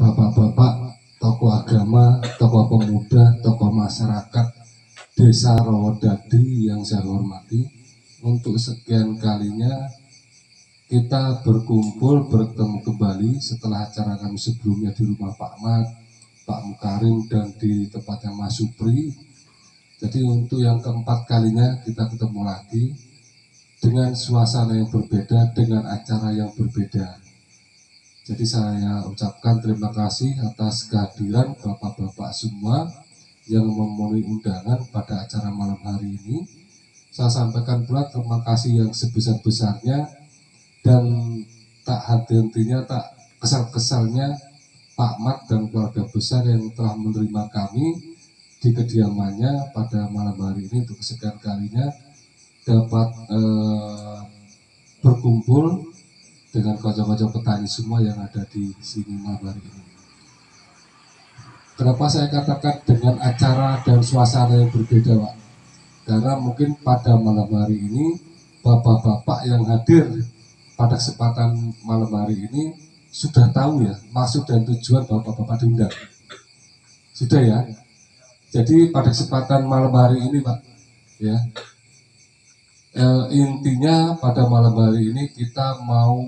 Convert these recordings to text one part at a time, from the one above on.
bapak-bapak, tokoh agama, tokoh pemuda, tokoh masyarakat Desa Rawodadi yang saya hormati. Untuk sekian kalinya kita berkumpul bertemu kembali setelah acara kami sebelumnya di rumah Pak Mat, Pak Mukarim, dan di tempatnya Mas Supri. Jadi untuk yang keempat kalinya kita ketemu lagi dengan suasana yang berbeda, dengan acara yang berbeda. Jadi saya ucapkan terima kasih atas kehadiran bapak-bapak semua yang memenuhi undangan pada acara malam hari ini. Saya sampaikan pula terima kasih yang sebesar-besarnya dan tak henti-hentinya, tak kesal-kesalnya Pak Mat dan keluarga besar yang telah menerima kami di kediamannya pada malam hari ini untuk kesekian kalinya dapat berkumpul dengan kocok-kocok petani semua yang ada di sini malam hari ini. Kenapa saya katakan dengan acara dan suasana yang berbeda, Pak? Karena mungkin pada malam hari ini bapak-bapak yang hadir pada kesempatan malam hari ini sudah tahu ya maksud dan tujuan bapak-bapak diundang. Sudah ya. Jadi pada kesempatan malam hari ini, Pak, ya, intinya pada malam hari ini kita mau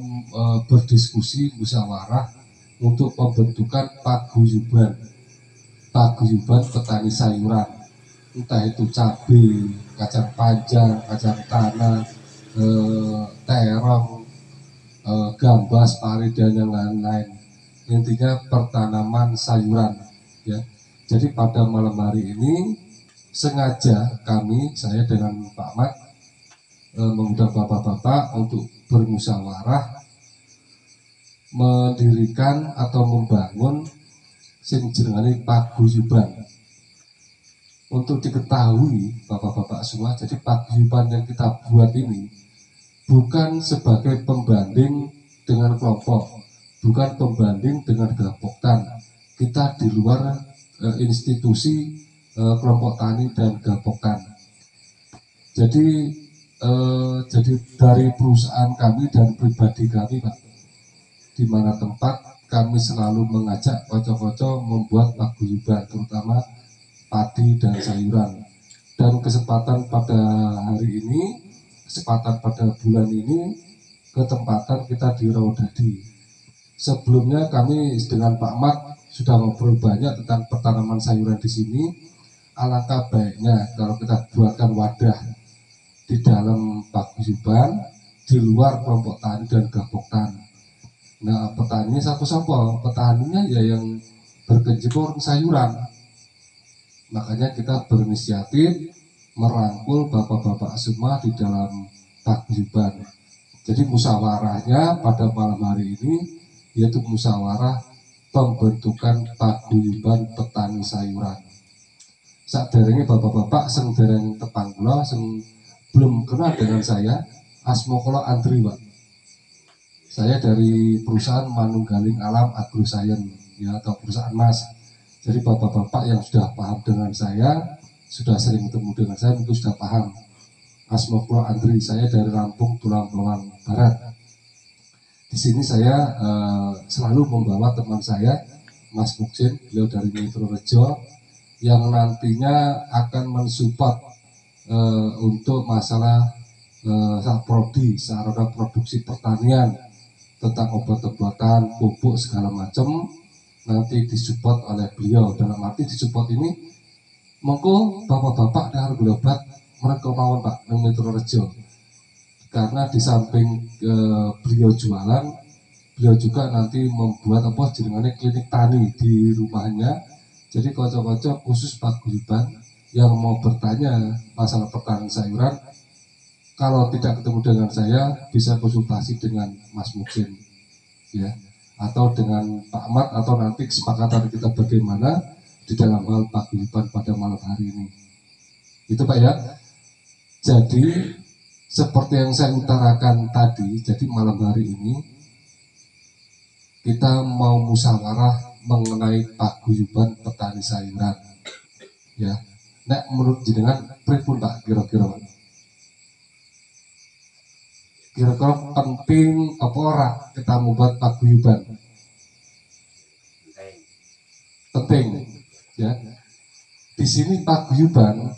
berdiskusi musyawarah untuk pembentukan paguyuban petani sayuran, entah itu cabai, kacang panjang, kacang tanah, terong, gambas, pari, dan yang lain-lain. Intinya pertanaman sayuran, ya. Jadi pada malam hari ini sengaja saya dengan Pak Mat mengundang bapak-bapak untuk bermusyawarah mendirikan atau membangun sing jenenge paguyuban. Untuk diketahui bapak-bapak semua, jadi paguyuban yang kita buat ini bukan sebagai pembanding dengan kelompok, bukan pembanding dengan gapoktan. Kita di luar institusi kelompok tani dan gapoktan. Jadi dari perusahaan kami dan pribadi kami, Pak, di mana tempat kami selalu mengajak kocok-kocok membuat paguyuban, terutama padi dan sayuran. Dan kesempatan pada hari ini, kesempatan pada bulan ini, ketempatan kita di Rawodadi. Sebelumnya kami dengan Pak Mat sudah ngobrol banyak tentang pertanaman sayuran di sini. Alangkah baiknya kalau kita buatkan wadah di dalam paguyuban, di luar kelompok tani dan gapoktan. Nah, petaninya satu-satu, petaninya ya yang berkecimpung sayuran. Makanya kita berinisiatif merangkul bapak-bapak semua di dalam paguyuban. Jadi musyawarahnya pada malam hari ini yaitu musyawarah pembentukan paguyuban petani sayuran. Saderenge bapak-bapak sing dereng tepang kula sing belum kenal dengan saya, asma kula Andri, Pak. Saya dari perusahaan Manunggaling Alam Agroscience, ya, atau perusahaan Mas. Jadi bapak-bapak yang sudah paham dengan saya, sudah sering ketemu dengan saya, mungkin sudah paham. Asma kula Andri, saya dari Lampung, Tulang Bawang Barat. Di sini saya selalu membawa teman saya, Mas Muksin, beliau dari Metro Rejo, yang nantinya akan mensupport untuk masalah sarana produksi pertanian, tentang obat-obatan, pupuk segala macam, nanti disupport oleh beliau. Dalam arti disupport ini, monggo bapak-bapak harus berobat mereka mawon, Pak, nang Metro Rejo. Karena di samping beliau jualan, beliau juga nanti membuat jenengane klinik tani di rumahnya. Jadi kocok-kocok khusus paguyuban yang mau bertanya masalah pertanian sayuran, kalau tidak ketemu dengan saya bisa konsultasi dengan Mas Muksin, ya, atau dengan Pak Mat, atau nanti kesepakatan kita bagaimana di dalam hal paguyuban pada malam hari ini. Itu, Pak, ya. Jadi seperti yang saya utarakan tadi, jadi malam hari ini kita mau musyawarah mengenai paguyuban petani sayuran, ya. Nek menurut jenengan pripun, Pak, kira-kira penting apa ora kita membuat paguyuban? penting ya. Di sini paguyuban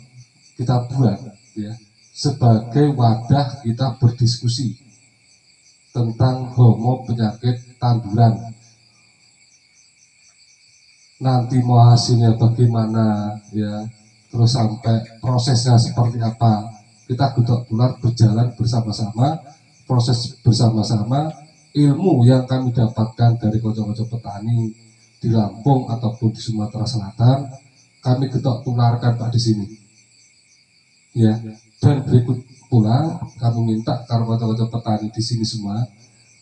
kita buat ya sebagai wadah kita berdiskusi tentang homo penyakit tanduran. Nanti mau hasilnya bagaimana ya, terus sampai prosesnya seperti apa, kita Getok Tular berjalan bersama-sama, proses bersama-sama. Ilmu yang kami dapatkan dari kocok-kocok petani di Lampung ataupun di Sumatera Selatan, kami Getok Tularkan Pak di sini. Ya, dan berikut pula kami minta kalau kocok-kocok petani di sini semua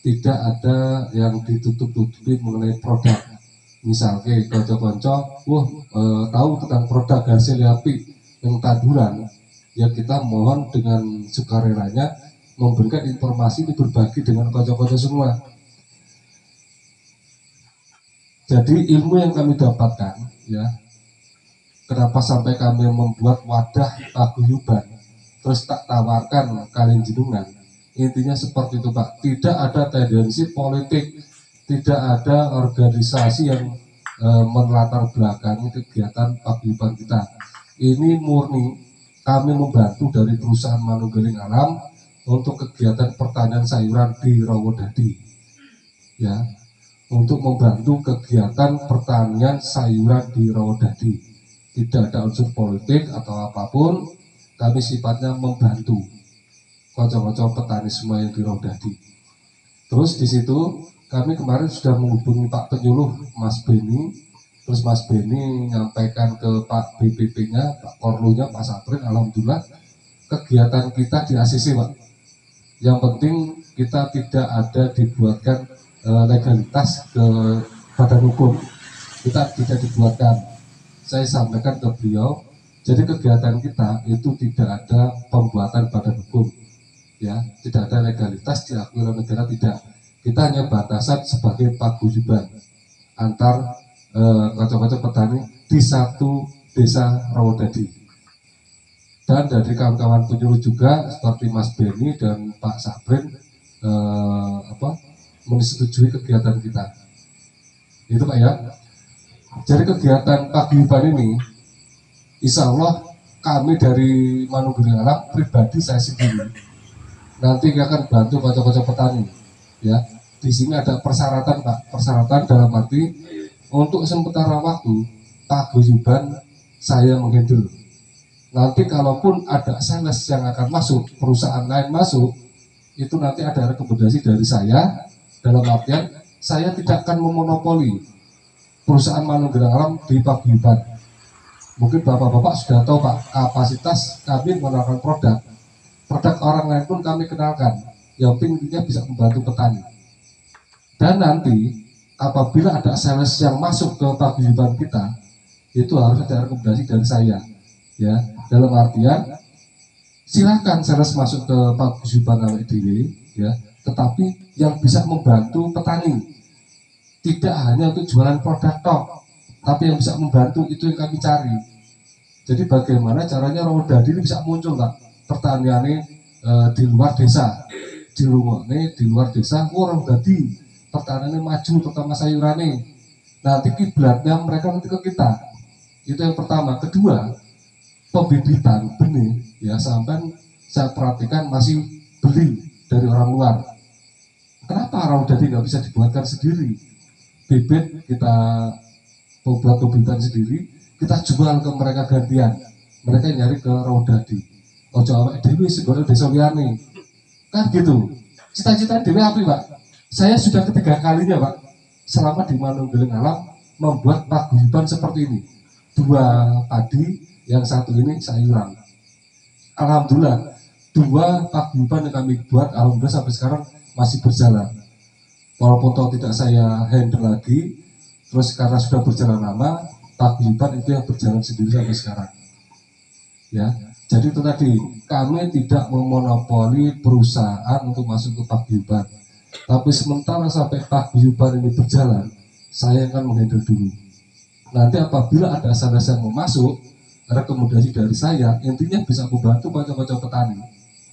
tidak ada yang ditutup-tutupi mengenai produk. Misalnya konco-konco, tahu tentang produk hasil api yang tanduran, ya kita mohon dengan sukarelanya memberikan informasi ini, berbagi dengan konco-konco semua. Jadi ilmu yang kami dapatkan, ya, kenapa sampai kami membuat wadah paguyuban, terus tak tawarkan kalian jenengan. Intinya seperti itu Pak, tidak ada tendensi politik, tidak ada organisasi yang melatar belakangi kegiatan paguyuban kita. Ini murni kami membantu dari perusahaan Manunggaling Alam untuk kegiatan pertanian sayuran di Rawodadi, ya, untuk membantu kegiatan pertanian sayuran di Rawodadi. Tidak ada unsur politik atau apapun, kami sifatnya membantu kocok-kocok petani semua yang di Rawodadi. Terus di situ kami kemarin sudah menghubungi Pak Penyuluh Mas Beni, terus Mas Beni menyampaikan ke Pak BPP-nya, Pak Korlunya, Pak Saprin. Alhamdulillah kegiatan kita di ACC Pak. Yang penting kita tidak ada dibuatkan legalitas ke badan hukum, kita tidak dibuatkan. Saya sampaikan ke beliau, jadi kegiatan kita itu tidak ada pembuatan badan hukum, ya, tidak ada legalitas diakui oleh negara, tidak. Kita hanya batasan sebagai paguyuban antar kocok-kocok petani di satu desa Rawodadi. Dan dari kawan-kawan penyuluh juga seperti Mas Beni dan Pak Sabrin menyetujui kegiatan kita. Itu Pak ya. Jadi kegiatan paguyuban ini, insya Allah kami dari Manunggaling Alam pribadi saya sendiri nanti akan bantu kocok-kocok petani. Ya, di sini ada persyaratan Pak, persyaratan dalam arti untuk sementara waktu paguyuban saya menghandle. Nanti kalaupun ada sales yang akan masuk, perusahaan lain masuk, itu nanti ada rekomendasi dari saya, dalam artian saya tidak akan memonopoli perusahaan Manunggaling Alam di paguyuban. Mungkin bapak-bapak sudah tahu Pak, kapasitas kami menawarkan produk orang lain pun kami kenalkan, yang pentingnya bisa membantu petani. Dan nanti apabila ada sales yang masuk ke paguyuban kita, itu harus ada rekomendasi dari saya, ya, dalam artian silakan sales masuk ke paguyuban awake dhewe, ya, tetapi yang bisa membantu petani, tidak hanya untuk jualan produk tok, tapi yang bisa membantu itu yang kami cari. Jadi bagaimana caranya Rawodadi ini bisa muncul Pak, pertaniannya di luar desa, di luar desa, Rawodadi pertaniannya maju, terutama sayurannya. Nanti kiblatnya mereka nanti ke kita. Itu yang pertama. Kedua, pembibitan benih, ya, sampai saya perhatikan masih beli dari orang luar. Kenapa Rawodadi nggak bisa dibuatkan sendiri? Bibit kita buat pembibitan sendiri, kita jual ke mereka gantian, mereka nyari ke Rawodadi. Ojo awake dhewe segala desa liyane. Kan gitu. Cita-cita dhewe api Pak. Saya sudah ketiga kalinya Pak selama di Manunggaling Alam membuat paguyuban seperti ini. 2 padi, yang satu ini sayuran. Alhamdulillah 2 paguyuban yang kami buat alhamdulillah sampai sekarang masih berjalan. Walaupun toh tidak saya handle lagi, terus karena sudah berjalan lama, paguyuban itu yang berjalan sendiri sampai sekarang. Ya, jadi itu tadi, kami tidak memonopoli perusahaan untuk masuk ke paguyuban. Tapi sementara sampai paguyuban ini berjalan, saya akan menghandle dulu. Nanti apabila ada sales yang mau masuk, rekomendasi dari saya, intinya bisa membantu kocok-kocok petani,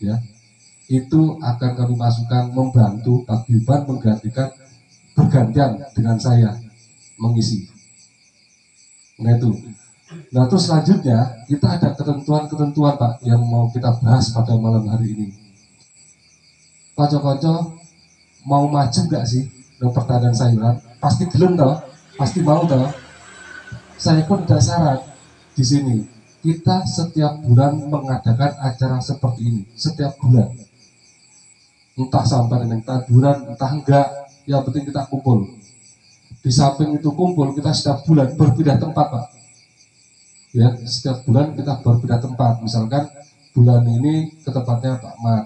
ya. Itu akan kami masukkan, membantu paguyuban menggantikan, bergantian dengan saya mengisi. Nah itu. Nah terus selanjutnya kita ada ketentuan-ketentuan Pak yang mau kita bahas pada malam hari ini. Kocok-kocok mau maju nggak sih dalam pertanian sayuran? Pasti belum toh, pasti mau toh. Saya pun tidak syarat di sini. Kita setiap bulan mengadakan acara seperti ini, setiap bulan. Entah sampai dengan taduran, entah enggak, yang penting kita kumpul. Di samping itu kumpul, kita setiap bulan berpindah tempat Pak. Ya, setiap bulan kita berpindah tempat. Misalkan bulan ini ke tempatnya Pak Mat,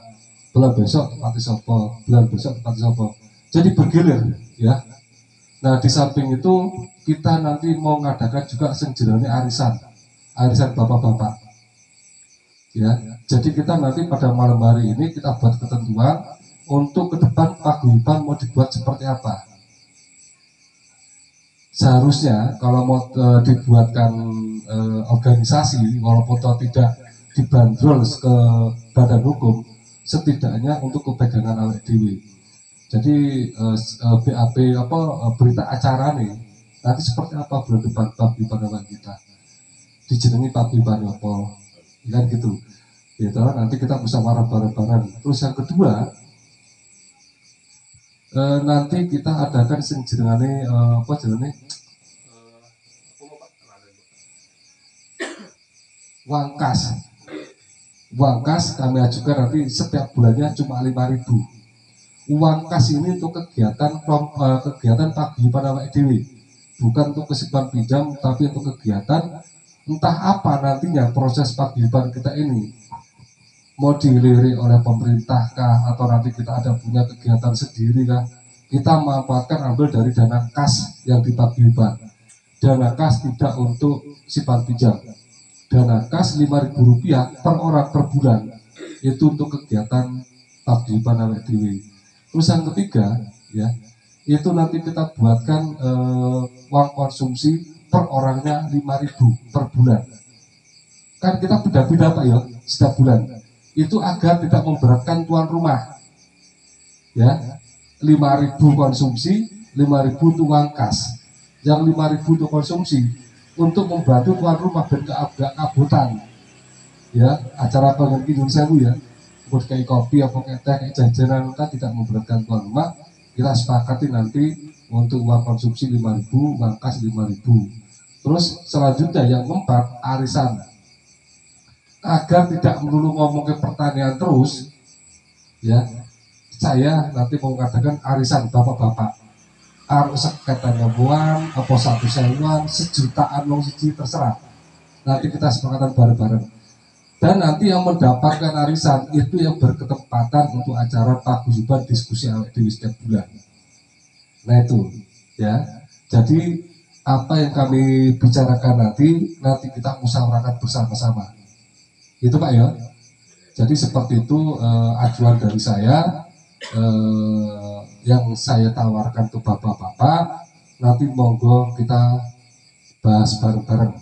bulan besok tempatnya Sopo, bulan besok tempatnya Sopo. Jadi bergilir, ya. Nah di samping itu kita nanti mau mengadakan juga senjirani arisan bapak-bapak. Ya, jadi kita nanti pada malam hari ini kita buat ketentuan untuk ke depan paguyuban mau dibuat seperti apa. Seharusnya kalau mau dibuatkan organisasi walaupun tidak dibanderol ke badan hukum, setidaknya untuk kepegangan awak dewi. Jadi BAP berita acara nih nanti seperti apa bulan depan paguyuban kita dijenengi paguyuban apa kan gitu. Gitu nanti kita bisa marah bareng-bareng. Terus yang kedua nanti kita adakan sing jenengane wangkas. Wangkas kami ajukan nanti setiap bulannya cuma 5.000. Wangkas ini untuk kegiatan paguyuban awake dhewe. Bukan untuk kesimpan pinjam tapi untuk kegiatan entah apa nantinya proses paguyuban kita ini. Mau dilirik oleh pemerintah kah atau nanti kita ada punya kegiatan sendiri kah, kita manfaatkan ambil dari dana kas yang dipaguyuban. Dana kas tidak untuk simpan pinjam. Dana kas Rp5.000 per orang per bulan itu untuk kegiatan paguyuban awake dhewe. Terus yang ketiga ya itu nanti kita buatkan uang konsumsi per orangnya 5.000 per bulan. Kan kita beda-beda Pak ya setiap bulan. Itu agar tidak memberatkan tuan rumah. Ya, 5.000 konsumsi, 5.000 itu uang kas. Yang 5.000 itu konsumsi untuk membantu tuan rumah dan keabutan. Ya, acara pengen sewu ya. Buat kayak kopi apa kayak teh, kayak jajanan kan tidak memberatkan tuan rumah. Kita sepakati nanti untuk uang konsumsi 5.000, uang kas 5.000. Terus selanjutnya yang keempat, arisan. Agar tidak melulu ngomong ke pertanian terus, ya saya nanti mau mengadakan arisan bapak-bapak. Harus sekatan ribuan, apa 1.000-an, sejutaan long siji terserah. Nanti kita sepakatan bareng-bareng. Dan nanti yang mendapatkan arisan itu yang berketepatan untuk acara paguyuban diskusi awake dhewe setiap bulan. Nah itu, ya. Jadi apa yang kami bicarakan nanti kita musyawarahkan bersama-sama. Itu Pak ya. Jadi seperti itu ajuan dari saya yang saya tawarkan ke bapak-bapak. Nanti monggo kita bahas bareng-bareng.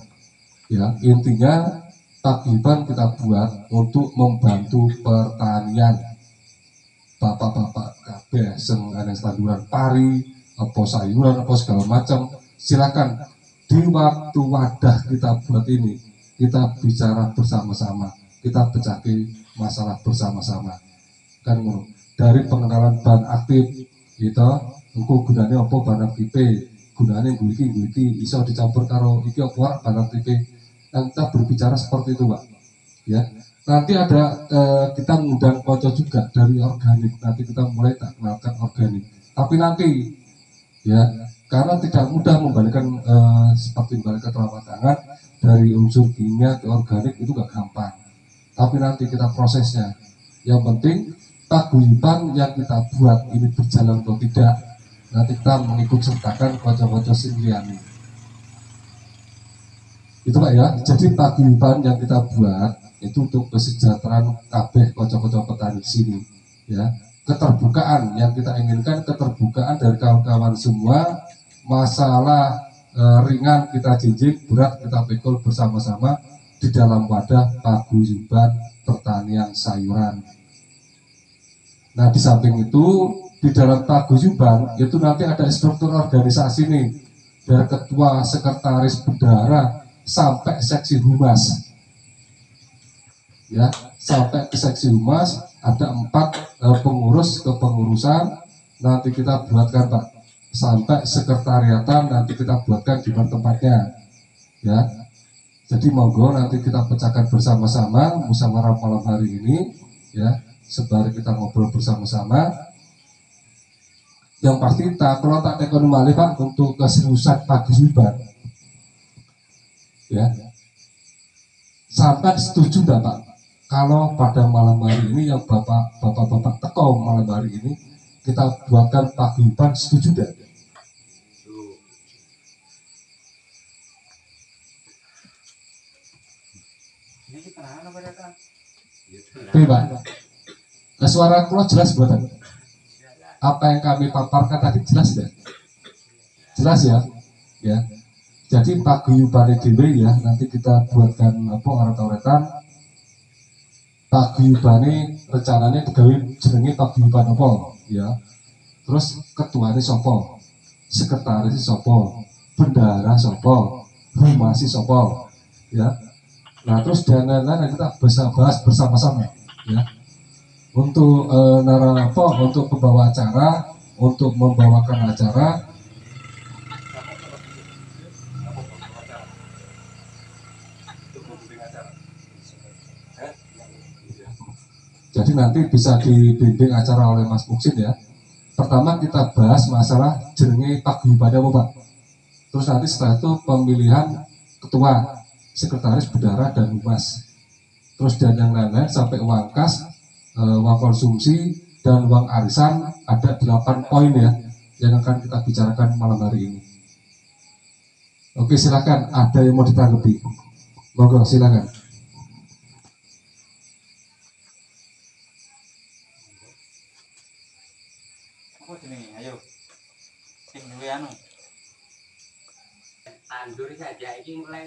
Ya intinya paguyuban kita buat untuk membantu pertanian. Bapak-bapak kabeh sing ana tanduran pari, apa sayuran, apa segala macam. Silakan di waktu wadah kita buat ini. Kita bicara bersama-sama, kita pecahkan masalah bersama-sama. Kan dari pengenalan bahan aktif, kita engko gunanya apa bahan aktif, gunanya gue iso dicampur karo iki apa bahan aktif. Dan kita berbicara seperti itu, Pak. Ya. Nanti ada kita mengundang kocok juga dari organik. Nanti kita mulai tak kenalkan organik. Tapi nanti ya karena tidak mudah membalikan seperti membalikan telapak tangan dari unsur kimia ke organik itu gak gampang. Tapi nanti kita prosesnya. Yang penting paguyuban yang kita buat ini berjalan atau tidak. Nanti kita mengikut sertakan kocok-kocok singliani. Itu Pak ya. Jadi paguyuban yang kita buat itu untuk kesejahteraan kabeh kocok-kocok petani di sini. Ya. Keterbukaan yang kita inginkan, keterbukaan dari kawan-kawan semua. Masalah ringan kita jinjing, berat kita pikul bersama-sama di dalam wadah paguyuban pertanian sayuran. Nah di samping itu di dalam paguyuban itu nanti ada struktur organisasi nih. dari ketua, sekretaris, bendahara sampai seksi humas. Ya, sampai ke seksi humas ada 4 pengurus kepengurusan, nanti kita buatkan Pak, sampai sekretariatan nanti kita buatkan di tempatnya. Ya, jadi monggo nanti kita pecahkan bersama-sama musyawarah malam hari ini. Ya, sembari kita ngobrol bersama-sama. Yang pasti kalau tak tekon malih Pak untuk keseriusan paguyuban. Ya, sampai setuju enggak Pak? Kalau pada malam hari ini yang bapak-bapak teko malam hari ini kita buatkan paguyuban, setuju enggak? Oke Pak, suara keluar jelas buatan? Apa yang kami paparkan tadi jelas ya? Jelas ya? Ya. Jadi paguyuban dhewe ya, nanti kita buatkan oret-oretan. Paguyubane rencananya digawe jenenge paguyuban apa ya. Terus ketuane sapa? Sekretaris sapa? Bendahara sapa? Humasi sapa? Ya. Nah, terus dan lain-lain kita bisa bahas bersama-sama ya. Untuk untuk pembawa acara, untuk membawakan acara. Jadi nanti bisa dibimbing acara oleh Mas Muksin ya. Pertama kita bahas masalah jenenge paguyuban apa Pak. Terus nanti setelah itu pemilihan ketua, sekretaris, bendahara, dan humas. Terus dan yang lain-lain sampai uang kas, uang konsumsi, dan uang arisan ada 8 poin ya yang akan kita bicarakan malam hari ini. Oke, silakan, ada yang mau ditanggapi? Monggo silakan. Apa jenenge? Ayo. Sing duwe anu. Tandur saja iki mulai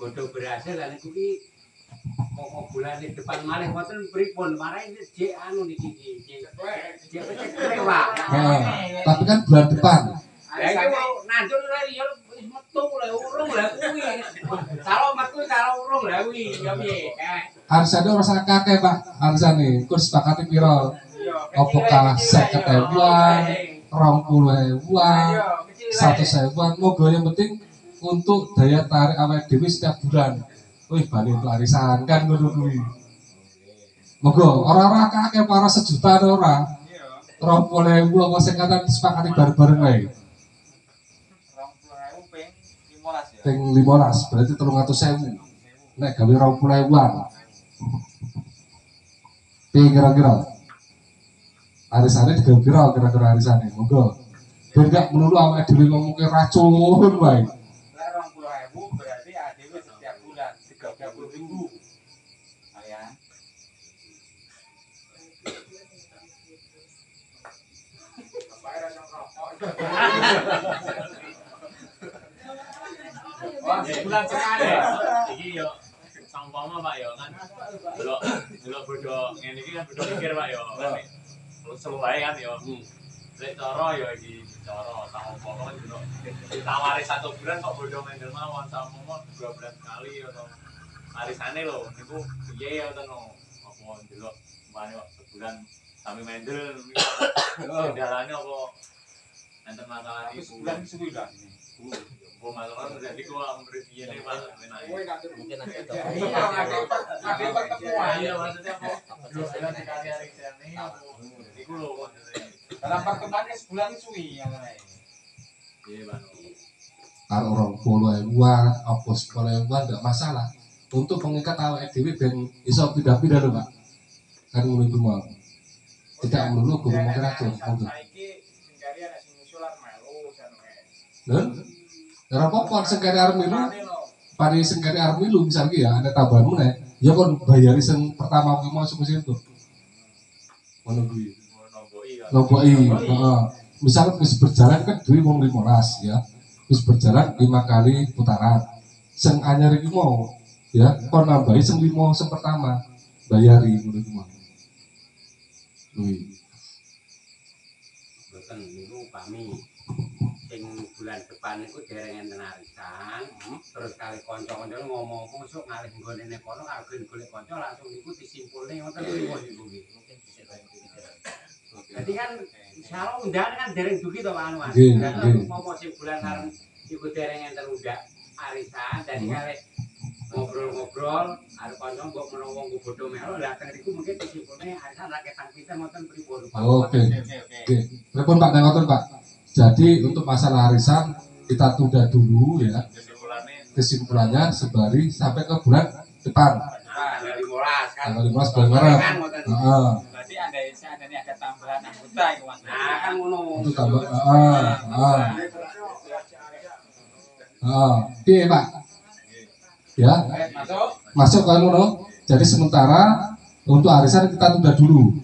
bodoh berhasil lan iki pokok bulan di depan malih wonten pripun marai jek anu niki jek lewat. Tapi kan bulan depan. Ya iki nandur ya wis metu lho urung lha kuwi. Kalau metu kalau urung lha kuwi ya piye? Arsane ora sak akeh Pak, arsane kok sepakati pira? Apakah 50.000-an, 20.000-an, 100.000-an, moga yang penting untuk daya tarik awake dhewe setiap bulan. Wih, bali untuk arisan kan ngono kuwi. Moga ora akeh para sejuta ora. 20.000 apa sing katan sepakati bareng-bareng wae. 20.000 ping 15 ya. Ping 15 berarti 300.000. Nek gawe 20.000-an. Piye kira-kira? Arisannya digawe kira-kira arisannya, monggo. Ben gak melulu awake dhewe ngomong ke racun wae. 20.000 berarti dhewe setiap bulan 30.000. Ya. Wah, bulan sekali. Iki yo sampama Pak yo kan. Delok bodoh ngene iki kan bodoh mikir Pak yo. Selu wae kan yo. Lek cara yo iki cara tak opo kan delok ditawari 1 bulan kok bodoh mendel mawon sampama 2 bulan sekali atau arisane lho niku piye ya tenan apa delok mane kok sebulan sami mendel kendalane apa enten masalah iki Sebulan suwi lah ini. Oh, masalah jadi gua memberi dia nih Pak, Mungkin ada Ada pertemuan. iya maksudnya apa? 2 bulan sekali hari ini, itu loh maksudnya. Dalam pertemuannya sebulan suwi yang lain. Iya Pak. Kalau orang 10.000-an, apa 10.000-an enggak masalah. Untuk mengikat awake dhewe ben iso pindah-pindah lho Pak. Kan ngono iku mau. Tidak melulu guru mungkin aja. Saiki sing kari ana sing usulan melu jane. Lho, ora apa-apa sengkene arep milu, pari sengkene arep milu misalnya ya ada tambahan meneh, ya kon bayari sing pertama kuwi mau sing itu. Ngono kuwi. Nomboki, heeh. Misal wis berjalan kan duwe wong 15 ya. Wis berjalan 5 kali putaran. Sing anyar iki mau ya kon nambahi sing 5 sing pertama. Bayari ngono iku mau. Kuwi. Boten niku kami sing bulan depan iku dereng enten arisan, terus kali kanca-kanca ngomong-ngomong sok ngalih nggone ning kono karo golek kanca langsung niku disimpulne ngoten pripun niku nggih. Jadi kan insyaallah undangan kan dereng dugi to Pak Anwar. Dan mau sing bulan ngarep iku dereng enten undak arisan dadi kali ngobrol-ngobrol karo kanca mbok menawa nggo bodho melo lah teng niku mungkin disimpulne arisan raketan kita ngoten pripun Pak. Oke. Pripun Pak ngoten Pak. Jadi untuk masalah arisan kita tunda dulu ya. Kesimpulannya sembari sampai ke bulan depan. Tanggal 15 kan. Tanggal 15 bulan Maret. Heeh. Berarti seandainya ada tambahan anggota itu Mas. Nah, kan ngono. Untuk tambah piye Pak? Ya. Masuk kan ngono. Jadi sementara untuk arisan kita tunda dulu.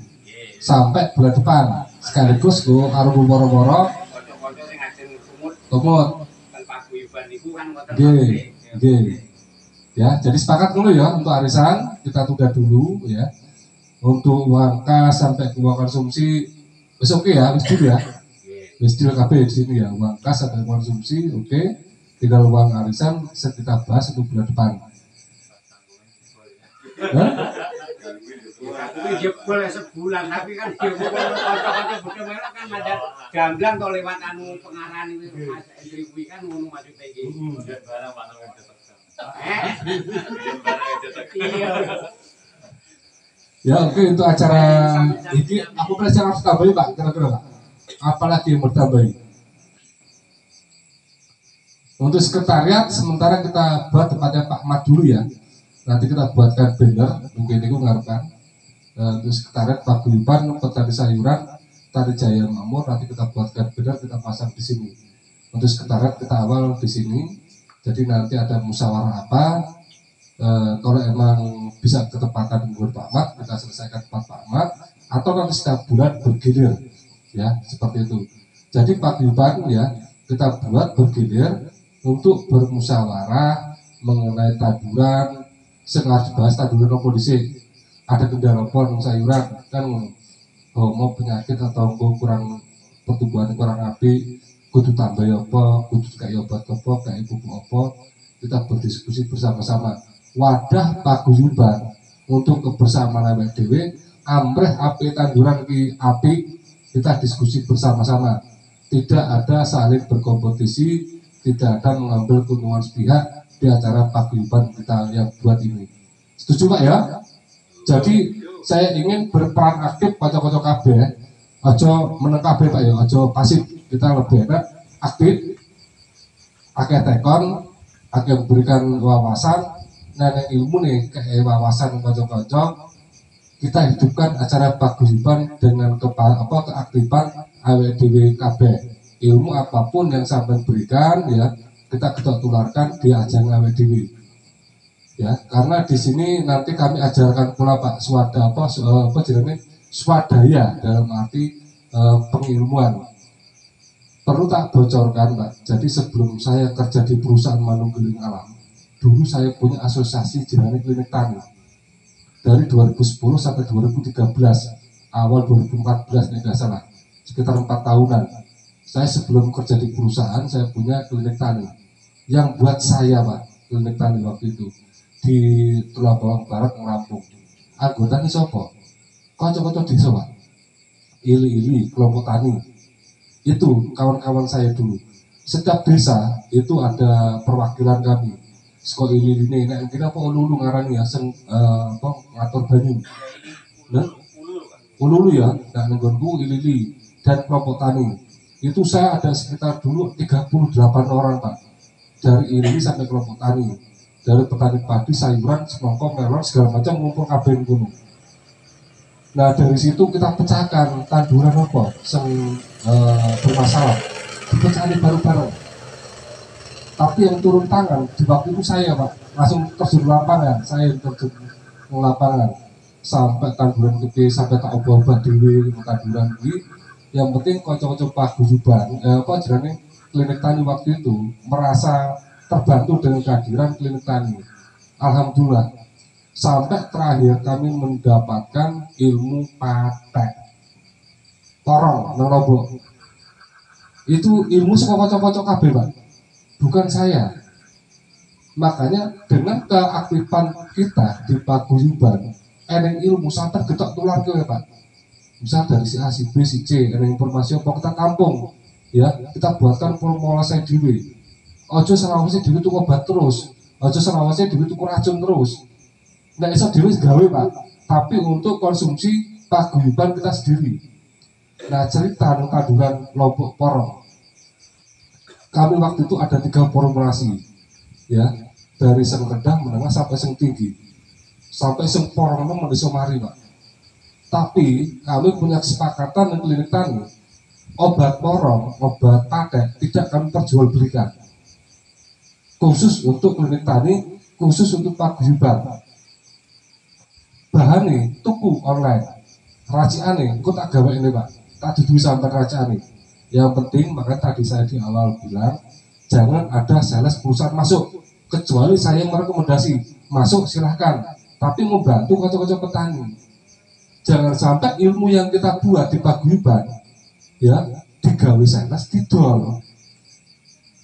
Sampai bulan depan. Sekaligus go karo moro-moro Komod. Ya, jadi sepakat dulu ya untuk arisan kita tunda dulu ya. Untuk uang kas sampai ke uang konsumsi wis oke ya, wis dulu ya. Wis dulu kabeh di sini ya, uang kas sampai konsumsi oke. Tinggal uang arisan kita bahas untuk bulan depan. Tapi jebol sebulan tapi kan jebol kanca-kanca bodho melo kan ada gamblang to lewat anu pengaran iki Mas Hendri kuwi kan ngono maksudnya iki. Barang Pak Nomen cetek. Iya. Ya oke untuk acara ini aku pelajaran harus tambahin Pak kira-kira Pak. Apalagi yang bertambahin? Untuk sekretariat sementara kita buat tempatnya Pak Mat dulu ya. Nanti kita buatkan banner mungkin itu ngarepkan. Untuk sekretariat paguyuban petani sayuran Tari Jaya Makmur nanti kita buatkan banner kita pasang di sini. Untuk sekretariat kita awal di sini. Jadi nanti ada musyawarah apa? Kalau emang bisa ketepatan dengan Pak Mat kita selesaikan tempat Pak Mat atau nanti setiap bulan bergilir ya seperti itu. Jadi paguyuban ya kita buat bergilir untuk bermusyawarah mengenai tanduran, sengaja dibahas tanduran apa dhisik. Ada kendala apa sayuran kan mau penyakit atau kurang pertumbuhan kurang apik, kudu tambah apa, kudu kayak obat apa, kayak pupuk apa, kita berdiskusi bersama-sama. Wadah paguyuban untuk kebersamaan awake dhewe, amrih apik tanduran ki apik, kita diskusi bersama-sama. Tidak ada saling berkompetisi, tidak ada mengambil keuntungan sepihak di acara paguyuban kita yang buat ini. Setuju Pak ya? Jadi saya ingin berperan aktif kocok-kocok kabeh, aja meneng kabeh Pak ya, aja pasif. Kita lebih enak aktif, akeh tekon, akeh memberikan wawasan, nenek ilmu nih kayak wawasan kocok-kocok. Kita hidupkan acara paguyuban dengan keaktifan AWDW kabeh. Ilmu apapun yang sampai berikan ya kita tularkan di ajang AWDW. Ya, karena di sini nanti kami ajarkan pula Pak swadaya dalam arti pengilmuan. Perlu tak bocorkan Pak. Jadi sebelum saya kerja di perusahaan Manunggiling Alam, dulu saya punya asosiasi jenenge Klinik Tani. Dari 2010 sampai 2013, awal 2014 tidak salah, sekitar 4 tahunan. Saya sebelum kerja di perusahaan saya punya klinik tani. Yang buat saya Pak, klinik tani waktu itu di Tulang Bawang Barat Lampung. Anggotanya siapa? Kocok-kocok desa Pak. Ili-ili kelompok tani. Itu kawan-kawan saya dulu. Setiap desa itu ada perwakilan kami. Sekolah ili ini, nek kira apa ululu ngarani ya, ngatur banyu. Nah, ululu ya, dan nenggonku ili dan kelompok tani. Itu saya ada sekitar dulu 38 orang Pak. Dari ili sampai kelompok tani. Dari petani padi, sayuran, semangka, melon, segala macam ngumpul kabeh gunung. Nah dari situ kita pecahkan tanduran apa yang bermasalah, dipecahin baru-baru. Tapi yang turun tangan di waktu itu saya Pak, langsung terjun lapangan, saya yang terjun ke lapangan sampai tanduran gede, sampai tak obah-obah dulu tanduran ini. Yang penting kocok-kocok paguyuban, klinik tani waktu itu merasa terbantu dengan kehadiran klinik tani. Alhamdulillah sampai terakhir kami mendapatkan ilmu patek torong, nonobo. Itu ilmu saka kocok-kocok kabeh, Pak. Bukan saya. Makanya dengan keaktifan kita di paguyuban, eneng ilmu sampai getok tular ke Pak. Misal dari si A, si B, si C, eneng informasi apa kita tampung, ya kita buatkan formulasi dhewe. Ojo selawase dhewe tuku obat terus, ojo selawase dhewe tuku racun terus. Nggak bisa dhewe gawe Pak, tapi untuk konsumsi paguyuban kita sendiri. Nah cerita tentang kandungan Lombok Porong, kami waktu itu ada 3 formulasi, ya dari sing rendah menengah sampai sing tinggi, sampai sing porong mendeso mari Pak. Tapi kami punya kesepakatan dengan klinik tani, obat porong, obat patent tidak kami perjualbelikan, khusus untuk klinik tani, khusus untuk paguyuban. Bahannya tuku online, raciane, kok tak gawe ini Pak. Tak duduk sampai kerajaan ini. Yang penting, makanya tadi saya di awal bilang, jangan ada sales perusahaan masuk, kecuali saya merekomendasi masuk silahkan, tapi membantu kocok-kocok petani. Jangan sampai ilmu yang kita buat di paguyuban, ya digawe sales didol.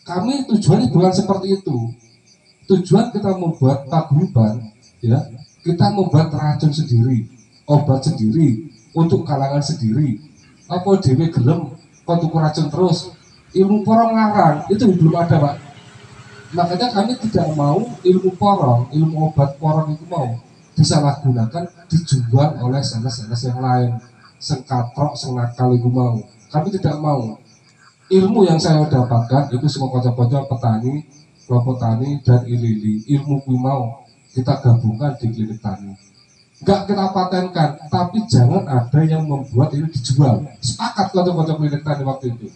Kami tujuannya bukan seperti itu. Tujuan kita membuat paguyuban, ya kita membuat racun sendiri, obat sendiri, untuk kalangan sendiri. Apa dewe gelem kok tuku racun terus, ilmu porong ngarang itu belum ada Pak. Makanya kami tidak mau ilmu porong, ilmu obat porong itu mau disalahgunakan, dijual oleh sales-sales yang lain, sing katrok, sing nakal itu mau. Kami tidak mau. Ilmu yang saya dapatkan itu semua kocok-kocok petani, kelompok tani dan ilili. Ilmu ku mau kita gabungkan di klinik tani. Enggak kita patenkan, tapi jangan ada yang membuat ini dijual. Sepakat kocok-kocok klinik tani waktu itu.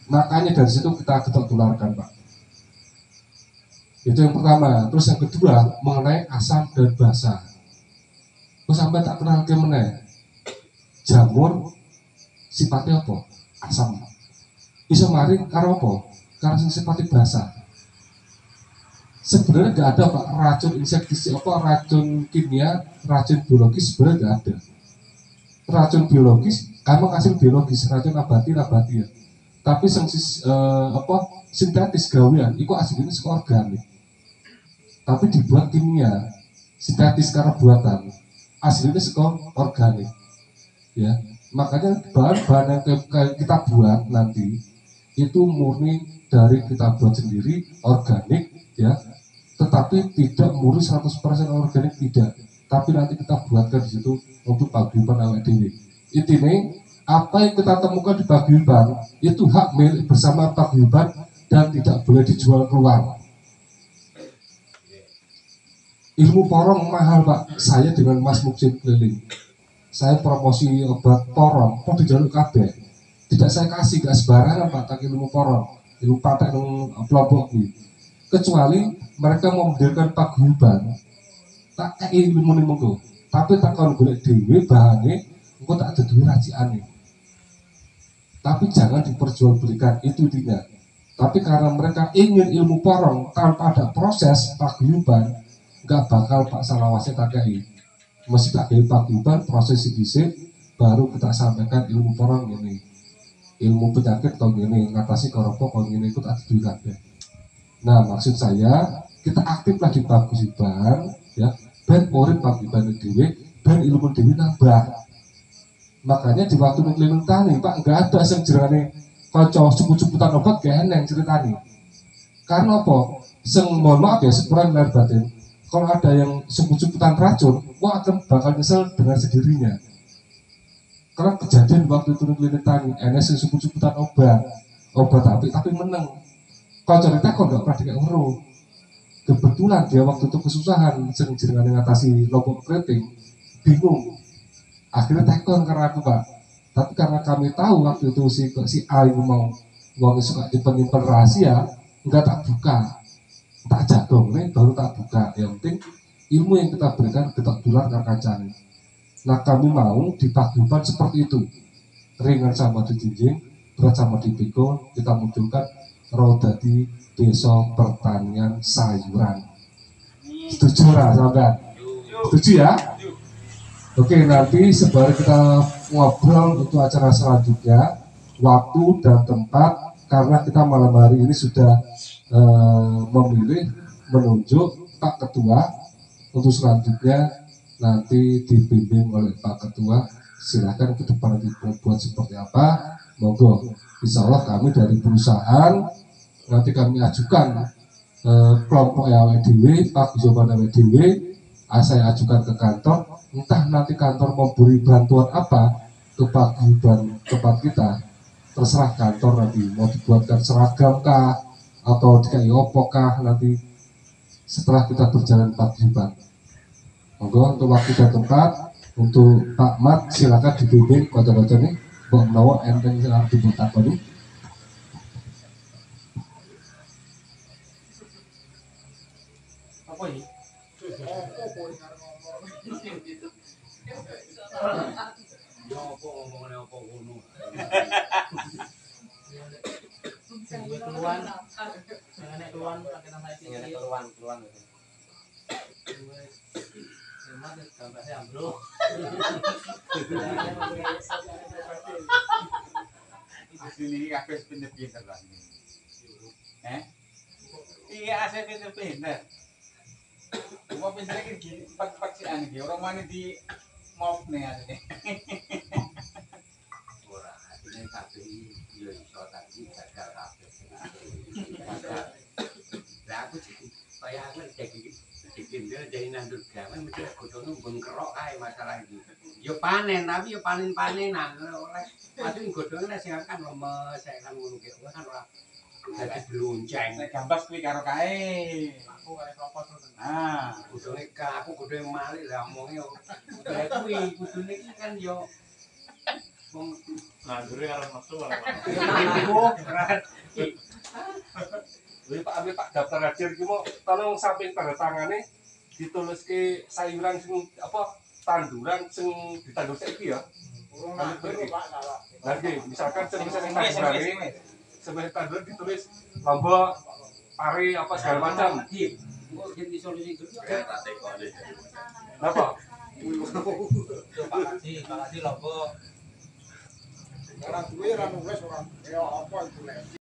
Makanya dari situ kita tularkan Pak. Itu yang pertama. Terus yang kedua mengenai asam dan basa. Terus sampai tak kenal ke mana? Jamur sifatnya apa? Asam. Bisa mari karena apa? Karena sifatnya basa. Sebenarnya nggak ada Pak racun insektisida, apa racun kimia, racun biologis sebenarnya nggak ada. Racun biologis, emang hasil biologis, racun nabati ya. Tapi sintetis gawean, itu aslinya sekolah organik. Tapi dibuat kimia, sintetis karena buatan, aslinya sekolah organik. Ya, makanya bahan-bahan yang kita buat nanti itu murni dari kita buat sendiri, organik, ya. Tetapi tidak murni 100% organik, tidak. Tapi nanti kita buatkan di situ untuk paguyuban awake dhewe. Intinya apa yang kita temukan di paguyuban itu hak milik bersama paguyuban dan tidak boleh dijual keluar. Ilmu porong mahal Pak. Saya dengan Mas Muksin keliling. Saya promosi obat porong, kok dijaluk kabeh. Tidak saya kasih, gak sembarangan Pak, tak ilmu porong, ilmu patek yang kelompok ini. Kecuali mereka mau mendirikan paguyuban, tak kayak ilmu nih monggo. Tapi tak kalau golek dewe bahannya, engko tak ada duwe raciane. Tapi jangan diperjualbelikan, itu intinya. Tapi karena mereka ingin ilmu porong tanpa ada proses paguyuban, nggak bakal Pak Salawase tak kayak. Mesti tak kayak paguyuban proses sedikit, baru kita sampaikan ilmu porong ini. Ilmu penyakit kalau ini, ngatasi koropok kalau ini ikut ada duwe kabeh. Nah maksud saya kita aktiflah di paguyuban, ya, ben urip paguyuban dhewe, ben ilmu dhewe nambah. Makanya di waktu keliling tani Pak nggak ada yang jerane kocok cupu-cuputan obat gak eneng ceritani. Karena apa? Sing mohon maaf ya sepurane lahir batin. Kalau ada yang cupu-cuputan racun, wah akan bakal nyesel dengan sendirinya. Karena kejadian waktu itu keliling tani, enes sing cupu-cuputan obat tapi menang. Kalau cerita kok nggak pernah dikasih weruh. Kebetulan dia waktu itu kesusahan, sering jenengan ngatasi lombok keriting, bingung. Akhirnya tekon karena aku Pak. Tapi karena kami tahu waktu itu si A itu mau uang suka dipenyimpan rahasia, nggak tak buka, tak jadong nih baru tak buka. Yang penting ilmu yang kita berikan kita tular ke kancane. Nah kami mau di paguyuban seperti itu, ringan sama dijinjing, berat sama dipikul, kita munculkan roda di desa pertanian sayuran. Setuju lah sahabat? Setuju ya? Oke, nanti sebelum kita ngobrol untuk acara selanjutnya, waktu dan tempat, karena kita malam hari ini sudah memilih menunjuk Pak Ketua. Untuk selanjutnya nanti dibimbing oleh Pak Ketua, silakan ke depan dibuat seperti apa, monggo. Insya Allah kami dari perusahaan nanti kami ajukan kelompok AWDW, Pak Bisopan AWDW, saya ajukan ke kantor, entah nanti kantor memberi bantuan apa ke paguyuban tempat kita, terserah kantor nanti mau dibuatkan seragam kah atau dikai opo kah nanti setelah kita berjalan paguyuban. Monggo untuk waktu dan tempat, untuk Pak Mat silakan dibimbing kocok-kocok nih, Mbok menawa enteng silakan dibuat takoni. Apa ini? Yo opo ngomongane opo ngono. Keluhan, jangan keluhan pakai nama itu. Keluhan. Emang gambarnya bro. Sini kabeh pinter-pinter lah ini. Iya asli pinter-pinter. Cuma pinternya kayak gini, empat sih aneh. Orang mana di mop nih asli. Ora, ini kabeh yo iso tadi gagal kabeh. Lah aku kaya aku jadi nandur gawe mesti godhonge bengkerok kae masalah iki. Yo panen tapi yo panen-panenan oleh pasti godhonge nek sing kan lemes, sing kan ngono ki kan ora dadi blunceng. Nek gambas kuwi karo kae. Aku kare kopot terus. Ah, Godhonge aku godhonge malih lah omonge yo. Udah kuwi kudune iki kan yo wong Nandure karo nafsu malah. Wih Pak ambil Pak daftar hadir iki mau tolong samping tanda tangane ditulis ke sayuran sing apa tanduran sing ditandur saiki ya. Nanti misalkan sing tanduran sebagai tanduran ditulis lombok pare apa segala macam. Kok jadi solusi kedua. Napa? Pak Haji lombok. Orang duwe ra nulis orang. Ya apa itu.